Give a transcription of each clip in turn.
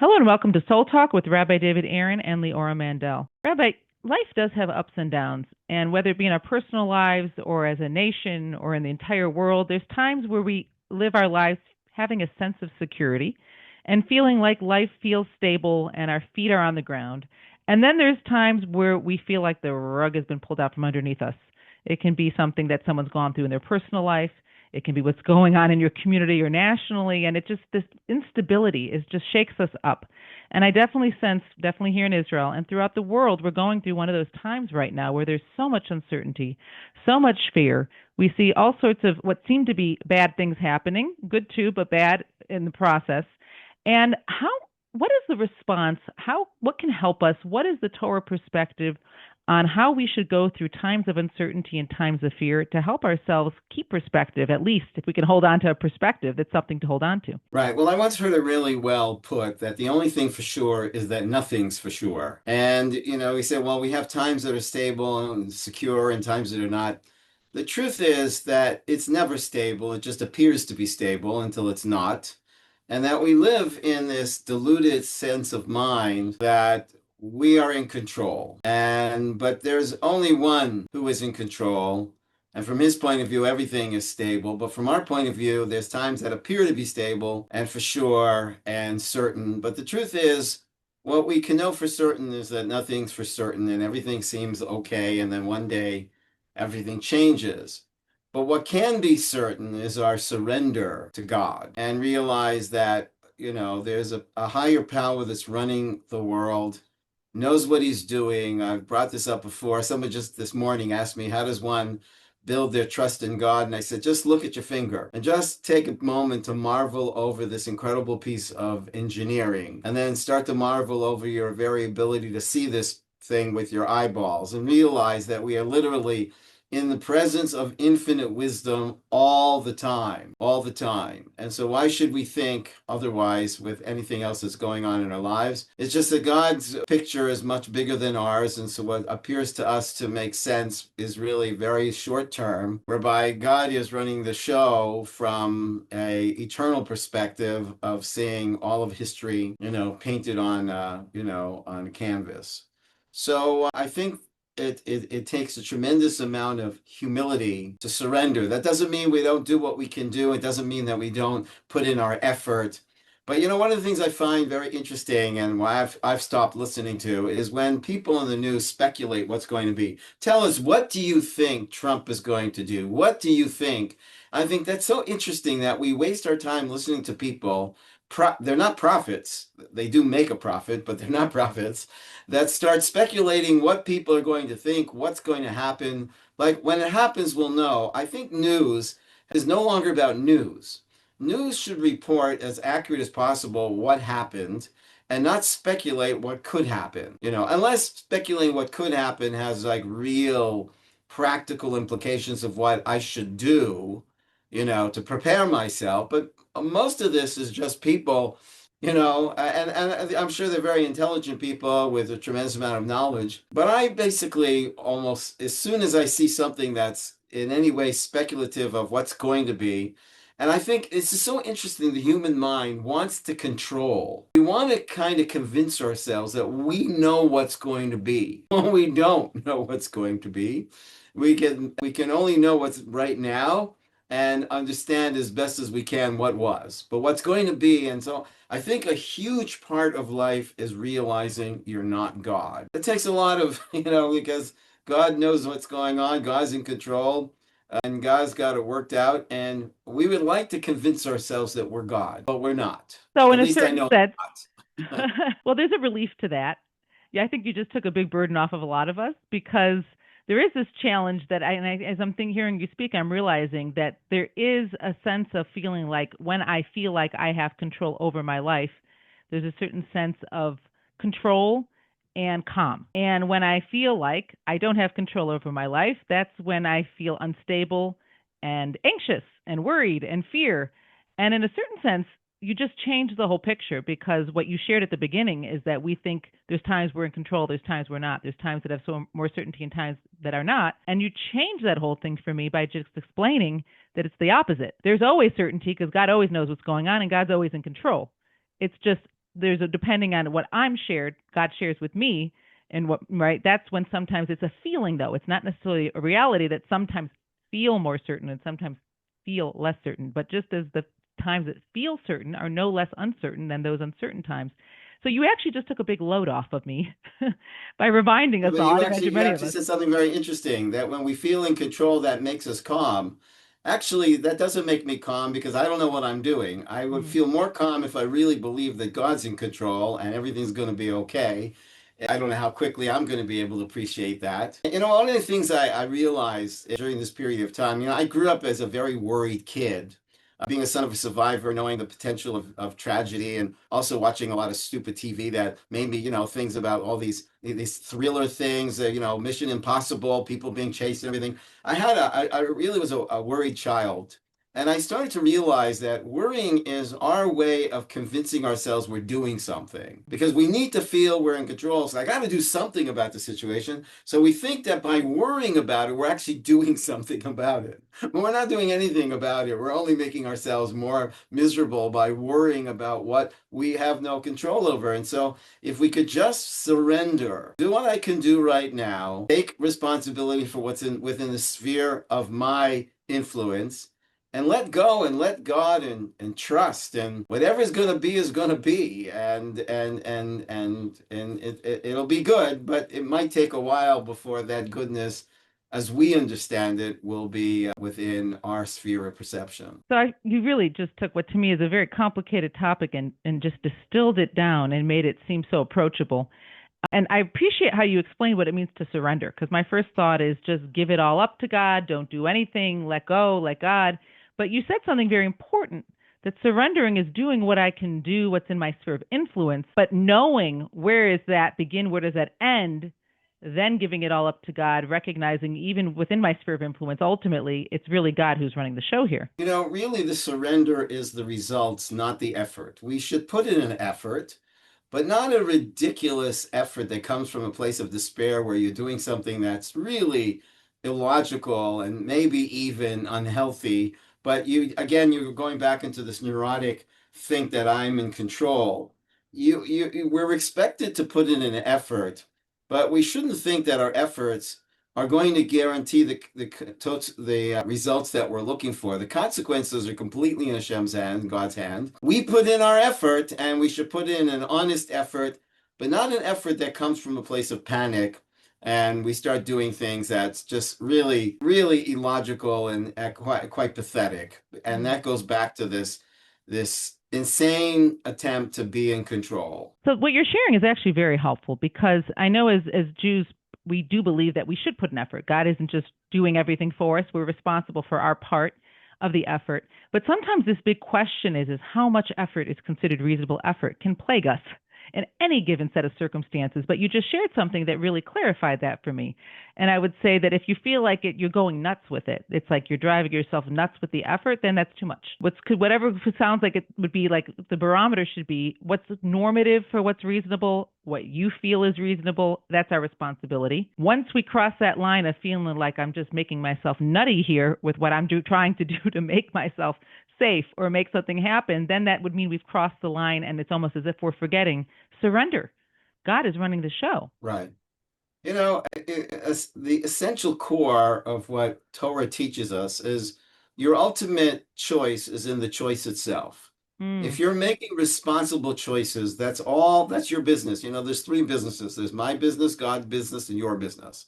Hello and welcome to Soul Talk with Rabbi David Aaron and Leora Mandel. Rabbi, life does have ups and downs, and whether it be in our personal lives or as a nation or in the entire world, there's times where we live our lives having a sense of security and feeling like life feels stable and our feet are on the ground. And then there's times where we feel like the rug has been pulled out from underneath us. It can be something that someone's gone through in their personal life. It can be what's going on in your community or nationally, and it just this instability is just shakes us up. And I definitely sense, definitely here in Israel and throughout the world, we're going through one of those times right now where there's so much uncertainty, so much fear. We see all sorts of what seem to be bad things happening, good too, but bad in the process. And what is the response? What can help us? What is the Torah perspective on how we should go through times of uncertainty and times of fear to help ourselves keep perspective, at least if we can hold on to a perspective, that's something to hold on to. Right. Well, I once heard it really well put that the only thing for sure is that nothing's for sure. And, he said, well, we have times that are stable and secure and times that are not. The truth is that it's never stable. It just appears to be stable until it's not. And that we live in this deluded sense of mind that we are in control. But there's only one who is in control. And from his point of view, everything is stable. But from our point of view, there's times that appear to be stable and for sure and certain. But the truth is, what we can know for certain is that nothing's for certain and everything seems okay. And then one day, everything changes. But what can be certain is our surrender to God and realize that, there's a higher power that's running the world, knows what he's doing. I've brought this up before. Someone just this morning asked me, how does one build their trust in God? And I said, just look at your finger and just take a moment to marvel over this incredible piece of engineering and then start to marvel over your very ability to see this thing with your eyeballs and realize that we are literally in the presence of infinite wisdom all the time, all the time. And so why should we think otherwise with anything else that's going on in our lives? It's just that God's picture is much bigger than ours. And so what appears to us to make sense is really very short term, whereby God is running the show from a eternal perspective of seeing all of history, painted on canvas. So I think it takes a tremendous amount of humility to surrender. That doesn't mean we don't do what we can do. It doesn't mean that we don't put in our effort. But one of the things I find very interesting and why I've stopped listening to is when people in the news speculate what's going to be. Tell us, what do you think Trump is going to do? What do you think? I think that's so interesting that we waste our time listening to people. They're not prophets. They do make a profit, but they're not prophets that start speculating what people are going to think, what's going to happen. Like when it happens, we'll know. I think news is no longer about news. News should report as accurate as possible what happened and not speculate what could happen. Unless speculating what could happen has like real practical implications of what I should do, to prepare myself. But most of this is just people, and I'm sure they're very intelligent people with a tremendous amount of knowledge. But I basically almost, as soon as I see something that's in any way speculative of what's going to be, and I think it's just so interesting, the human mind wants to control. We want to kind of convince ourselves that we know what's going to be. When we don't know what's going to be. We can only know what's right now and understand as best as we can what was, but what's going to be. And so I think a huge part of life is realizing you're not God. It takes a lot of, because God knows what's going on, God's in control, and God's got it worked out. And we would like to convince ourselves that we're God, but we're not. So, At in a least I certain know sense, I'm not. well, there's a relief to that. Yeah, I think you just took a big burden off of a lot of us because there is this challenge that as I'm hearing you speak, I'm realizing that there is a sense of feeling like when I feel like I have control over my life, there's a certain sense of control and calm. And when I feel like I don't have control over my life, that's when I feel unstable and anxious and worried and fear. And in a certain sense, you just change the whole picture because what you shared at the beginning is that we think there's times we're in control, there's times we're not, there's times that have so more certainty and times that are not. And you change that whole thing for me by just explaining that it's the opposite. There's always certainty because God always knows what's going on and God's always in control. It's just there's a depending on what I'm shared, God shares with me, and what right. That's when sometimes it's a feeling though. It's not necessarily a reality that sometimes feel more certain and sometimes feel less certain. But just as the times that feel certain are no less uncertain than those uncertain times. So you actually just took a big load off of me by reminding Yeah, us but all. I'd imagine you many of actually us. said something very interesting that when we feel in control, that makes us calm. Actually, that doesn't make me calm because I don't know what I'm doing. I would Mm. feel more calm if I really believe that God's in control and everything's going to be okay. I don't know how quickly I'm going to be able to appreciate that. One of the things I realized during this period of time, I grew up as a very worried kid. Being a son of a survivor, knowing the potential of tragedy, and also watching a lot of stupid TV that made me, things about all these thriller things, Mission Impossible, people being chased and everything. I really was a worried child. And I started to realize that worrying is our way of convincing ourselves we're doing something because we need to feel we're in control. So I got to do something about the situation. So we think that by worrying about it, we're actually doing something about it. But we're not doing anything about it. We're only making ourselves more miserable by worrying about what we have no control over. And so if we could just surrender, do what I can do right now, take responsibility for what's within the sphere of my influence, and let go and let God and trust and whatever is going to be and it'll be good, but it might take a while before that goodness as we understand it will be within our sphere of perception. So you really just took what to me is a very complicated topic and just distilled it down and made it seem so approachable. And I appreciate how you explain what it means to surrender because my first thought is just give it all up to God, don't do anything, let go, let God. But you said something very important that surrendering is doing what I can do, what's in my sphere of influence, but knowing where is that begin, where does that end, then giving it all up to God, recognizing even within my sphere of influence, ultimately, it's really God who's running the show here. Really, the surrender is the results, not the effort. We should put in an effort, but not a ridiculous effort that comes from a place of despair where you're doing something that's really illogical and maybe even unhealthy. But you're going back into this neurotic think that I'm in control. We're expected to put in an effort, but we shouldn't think that our efforts are going to guarantee the results that we're looking for. The consequences are completely in Hashem's hand, God's hand. We put in our effort, and we should put in an honest effort, but not an effort that comes from a place of panic. And we start doing things that's just really, really illogical and quite pathetic. And Mm. that goes back to this insane attempt to be in control. So what you're sharing is actually very helpful because I know as Jews we do believe that we should put an effort. God isn't just doing everything for us. We're responsible for our part of the effort. But sometimes this big question is how much effort is considered reasonable effort can plague us in any given set of circumstances. But you just shared something that really clarified that for me. And I would say that if you feel like you're going nuts with it, it's like you're driving yourself nuts with the effort, then that's too much. Whatever sounds like it would be like the barometer should be what's normative for what's reasonable, what you feel is reasonable. That's our responsibility. Once we cross that line of feeling like I'm just making myself nutty here with what I'm trying to do to make myself safe or make something happen, then that would mean we've crossed the line and it's almost as if we're forgetting surrender. God is running the show. Right. The essential core of what Torah teaches us is your ultimate choice is in the choice itself. If Mm. you're making responsible choices, that's your business. There's three businesses. There's my business, God's business, and your business.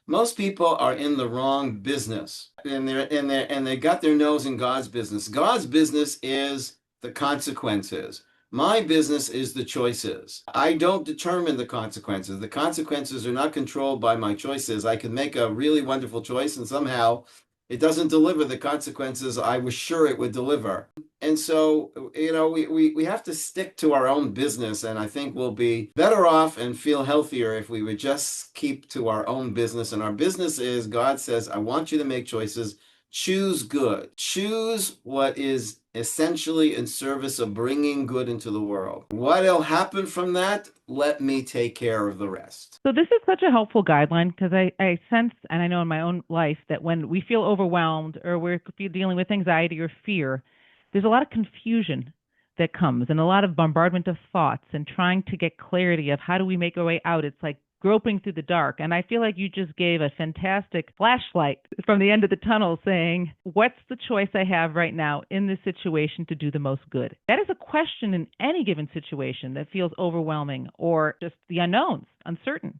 Most people are in the wrong business and they got their nose in God's business. God's business is the consequences. My business is the choices. I don't determine the consequences. The consequences are not controlled by my choices. I can make a really wonderful choice and somehow it doesn't deliver the consequences I was sure it would deliver. And so, we have to stick to our own business. And I think we'll be better off and feel healthier if we would just keep to our own business. And our business is God says, I want you to make choices. Choose good. Choose what is essentially in service of bringing good into the world. What'll happen from that? Let me take care of the rest. So this is such a helpful guideline because I sense and I know in my own life that when we feel overwhelmed or we're dealing with anxiety or fear, there's a lot of confusion that comes and a lot of bombardment of thoughts and trying to get clarity of how do we make our way out. It's like groping through the dark. And I feel like you just gave a fantastic flashlight from the end of the tunnel saying, what's the choice I have right now in this situation to do the most good? That is a question in any given situation that feels overwhelming or just the unknowns, uncertain.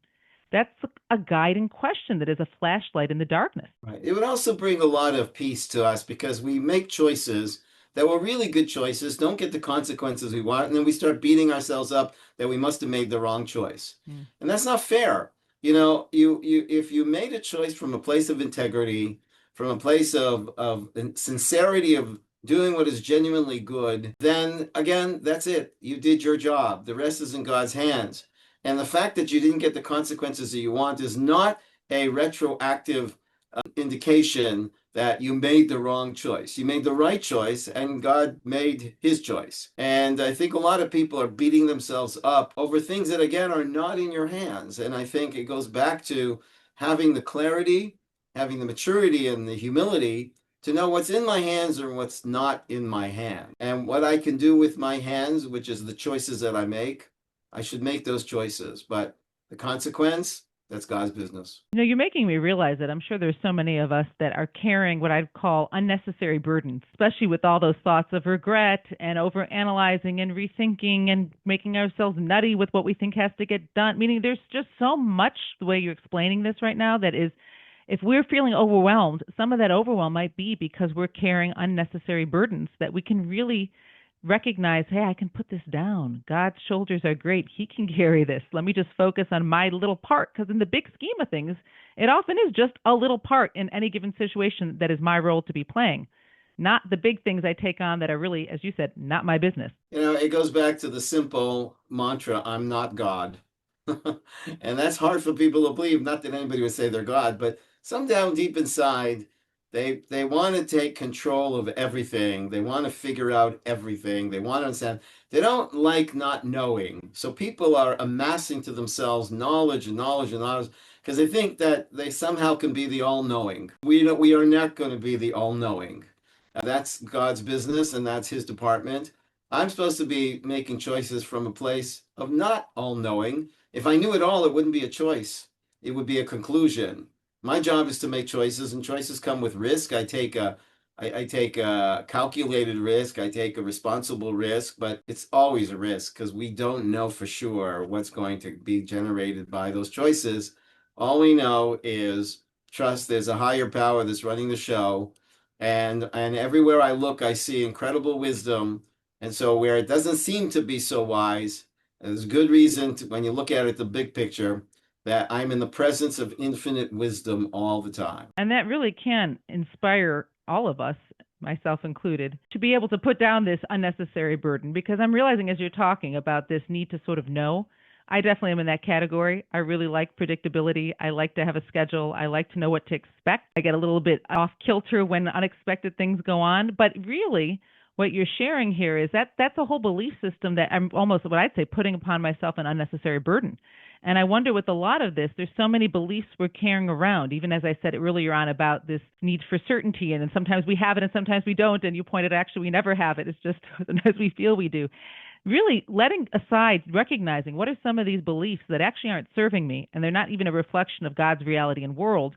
That's a guiding question that is a flashlight in the darkness. Right. It would also bring a lot of peace to us because we make choices that were really good choices, don't get the consequences we want, and then we start beating ourselves up that we must have made the wrong choice. Mm. And that's not fair. You if you made a choice from a place of integrity, from a place of sincerity of doing what is genuinely good, then again, that's it. You did your job. The rest is in God's hands. And the fact that you didn't get the consequences that you want is not a retroactive indication that you made the wrong choice. You made the right choice, and God made his choice. And I think a lot of people are beating themselves up over things that, again, are not in your hands. And I think it goes back to having the clarity, having the maturity, and the humility to know what's in my hands and what's not in my hand. And what I can do with my hands, which is the choices that I make, I should make those choices. But the consequence, that's God's business. You're making me realize that I'm sure there's so many of us that are carrying what I'd call unnecessary burdens, especially with all those thoughts of regret and overanalyzing and rethinking and making ourselves nutty with what we think has to get done. Meaning there's just so much the way you're explaining this right now that is, if we're feeling overwhelmed, some of that overwhelm might be because we're carrying unnecessary burdens that we can really recognize, hey, I can put this down. God's shoulders are great. He can carry this. Let me just focus on my little part, because in the big scheme of things, it often is just a little part in any given situation that is my role to be playing, not the big things I take on that are really, as you said, not my business. It goes back to the simple mantra, I'm not God. And that's hard for people to believe. Not that anybody would say they're God, but some down deep inside, they want to take control of everything. They want to figure out everything. They want to understand. They don't like not knowing. So people are amassing to themselves knowledge and knowledge and knowledge because they think that they somehow can be the all-knowing. We are not going to be the all-knowing. That's God's business and that's his department. I'm supposed to be making choices from a place of not all-knowing. If I knew it all, it wouldn't be a choice. It would be a conclusion. My job is to make choices, and choices come with risk. I take a calculated risk. I take a responsible risk, but it's always a risk because we don't know for sure what's going to be generated by those choices. All we know is trust there's a higher power that's running the show, and everywhere I look, I see incredible wisdom. And so where it doesn't seem to be so wise, there's good reason to, when you look at it, the big picture, that I'm in the presence of infinite wisdom all the time. And that really can inspire all of us, myself included, to be able to put down this unnecessary burden, because I'm realizing as you're talking about this need to sort of know, I definitely am in that category. I really like predictability. I like to have a schedule. I like to know what to expect. I get a little bit off kilter when unexpected things go on, but really what you're sharing here is that that's a whole belief system that I'm almost, what I'd say, putting upon myself an unnecessary burden. And I wonder with a lot of this, there's so many beliefs we're carrying around, even as I said earlier on about this need for certainty. And sometimes we have it and sometimes we don't. And you pointed actually we never have it. It's just sometimes we feel we do. Really letting aside, recognizing what are some of these beliefs that actually aren't serving me and they're not even a reflection of God's reality and world,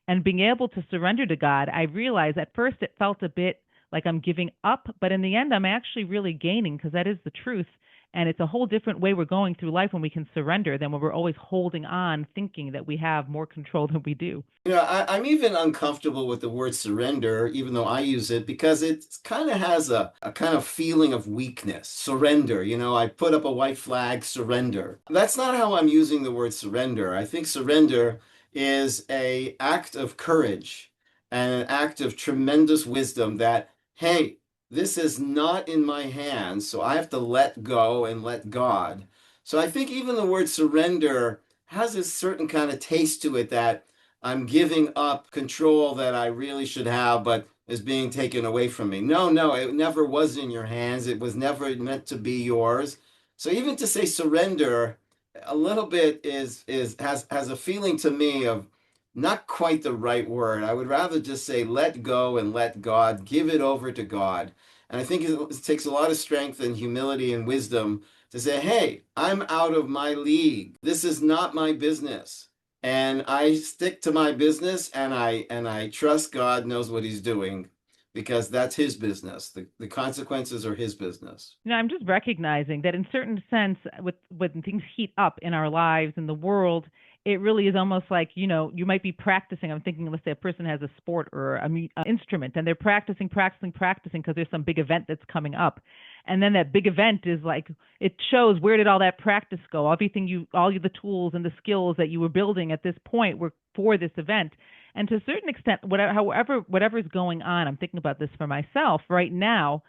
and being able to surrender to God. I realized at first it felt a bit like I'm giving up, but in the end, I'm actually really gaining because that is the truth. And it's a whole different way we're going through life when we can surrender than when we're always holding on, thinking that we have more control than we do. I'm even uncomfortable with the word surrender, even though I use it, because it kind of has a kind of feeling of weakness. Surrender, I put up a white flag, surrender. That's not how I'm using the word surrender. I think surrender is an act of courage and an act of tremendous wisdom that, hey, this is not in my hands, so I have to let go and let God. So I think even the word surrender has a certain kind of taste to it that I'm giving up control that I really should have, but is being taken away from me. No, it never was in your hands. It was never meant to be yours. So even to say surrender, a little bit is has a feeling to me of not quite the right word. I would rather just say let go and let God, give it over to God. And I think it takes a lot of strength and humility and wisdom to say, hey, I'm out of my league. This is not my business. And I stick to my business, and I trust God knows what he's doing, because that's his business. The consequences are his business. I'm just recognizing that in certain sense, with when things heat up in our lives in the world, it really is almost like you might be practicing. I'm thinking, let's say a person has a sport or a instrument, and they're practicing because there's some big event that's coming up, and then that big event is like it shows where did all that practice go? Everything all the tools and the skills that you were building at this point were for this event. And to a certain extent, whatever's going on, I'm thinking about this for myself right now,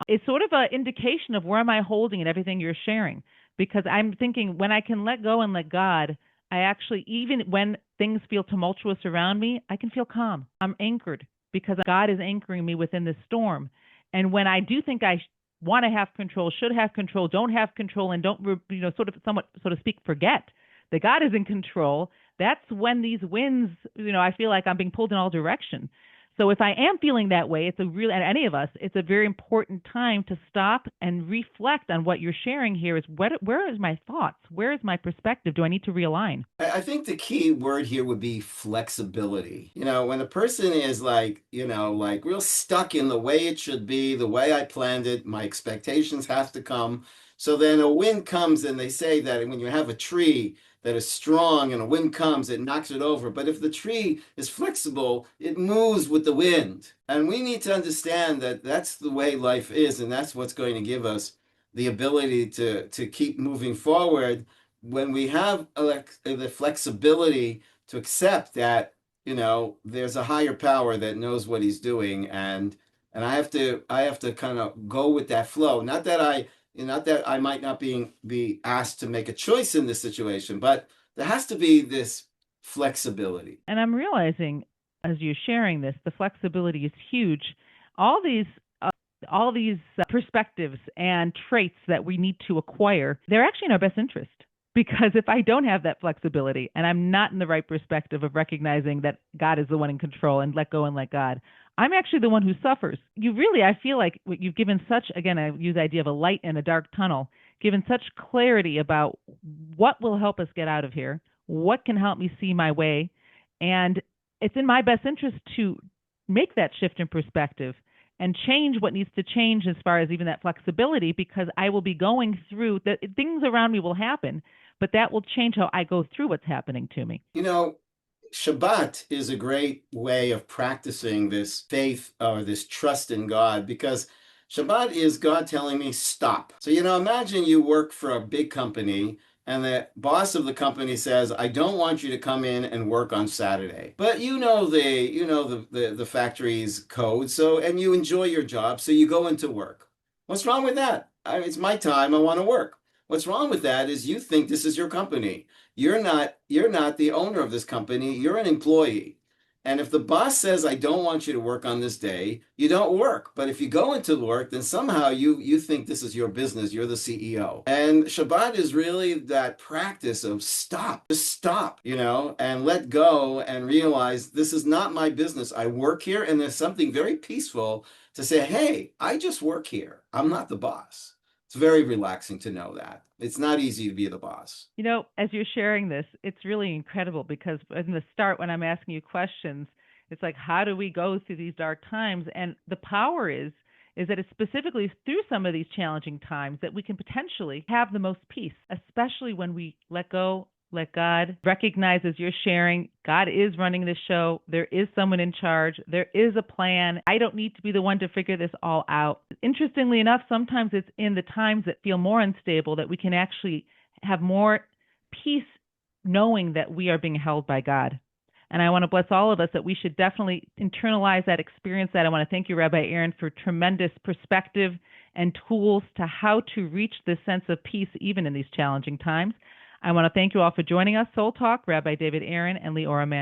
it's sort of an indication of where am I holding in everything you're sharing. Because I'm thinking when I can let go and let God, I actually, even when things feel tumultuous around me, I can feel calm. I'm anchored because God is anchoring me within this storm. And when I do think I want to have control, should have control, don't have control, and don't, sort of somewhat, so to speak, forget that God is in control, that's when these winds, I feel like I'm being pulled in all directions. So if I am feeling that way, and any of us, it's a very important time to stop and reflect on what you're sharing here. Is where is my thoughts? Where is my perspective? Do I need to realign? I think the key word here would be flexibility. When a person is like real stuck in the way it should be, the way I planned it, my expectations have to come. So then a wind comes, and they say that when you have a tree that is strong and a wind comes, it knocks it over. But if the tree is flexible, it moves with the wind. And we need to understand that that's the way life is, and that's what's going to give us the ability to keep moving forward when we have the flexibility to accept that there's a higher power that knows what he's doing, and I have to kind of go with that flow. Not that I might not be asked to make a choice in this situation, but there has to be this flexibility. And I'm realizing as you're sharing this, the flexibility is huge. All these uh, all these perspectives and traits that we need to acquire, they're actually in our best interest. Because if I don't have that flexibility and I'm not in the right perspective of recognizing that God is the one in control and let go and let God, I'm actually the one who suffers. I feel like you've given such, again, I use the idea of a light in a dark tunnel, given such clarity about what will help us get out of here, what can help me see my way. And it's in my best interest to make that shift in perspective and change what needs to change as far as even that flexibility, because I will be going through the things around me will happen, but that will change how I go through what's happening to me. Shabbat is a great way of practicing this faith or this trust in God, because Shabbat is God telling me stop. So, imagine you work for a big company, and the boss of the company says, I don't want you to come in and work on Saturday. But the factory's code, and you enjoy your job, so you go into work. What's wrong with that? It's my time, I want to work. What's wrong with that is you think this is your company. You're not the owner of this company. You're an employee. And if the boss says, I don't want you to work on this day, you don't work. But if you go into work, then somehow you think this is your business. You're the CEO. And Shabbat is really that practice of stop, just stop, and let go and realize this is not my business. I work here, and there's something very peaceful to say, hey, I just work here. I'm not the boss. It's very relaxing to know that. It's not easy to be the boss. As you're sharing this, it's really incredible because in the start, when I'm asking you questions, it's like, how do we go through these dark times? And the power is that it's specifically through some of these challenging times that we can potentially have the most peace, especially when we let go, let God, recognize as you're sharing, God is running this show. There is someone in charge. There is a plan. I don't need to be the one to figure this all out. Interestingly enough, sometimes it's in the times that feel more unstable that we can actually have more peace knowing that we are being held by God. And I want to bless all of us that we should definitely internalize that, experience that. I want to thank you, Rabbi Aaron, for tremendous perspective and tools to how to reach this sense of peace even in these challenging times. I want to thank you all for joining us. Soul Talk, Rabbi David Aaron and Leora Mandel.